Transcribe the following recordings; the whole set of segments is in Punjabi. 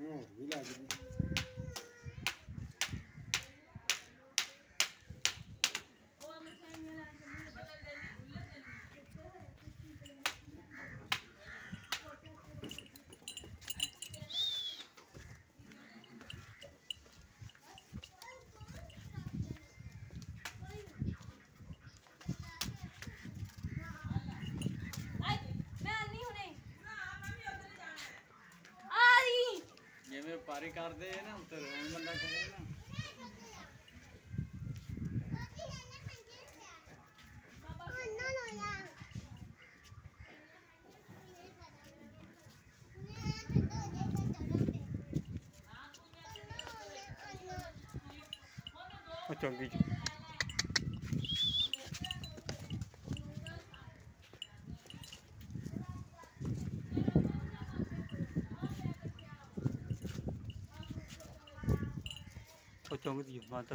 ਹੋਰ ਵੀ ਲੱਗਦੀ ਜਿਵੇਂ ਵਪਾਰੀ ਕਰਦੇ ਨਾ ਉੱਤੇ ਰੋਣ ਬੰਦਾ ਕਰੇ ਨਾ ਉਹ ਚੰਗੀ ਉਹ ਚੰਗੀ ਬਾਤ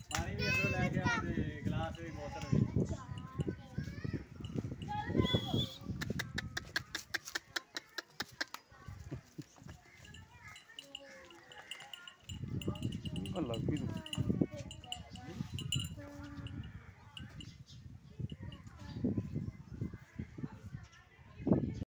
पानी भी अंदर लैके आते गिलास भी बोतल भी लग भी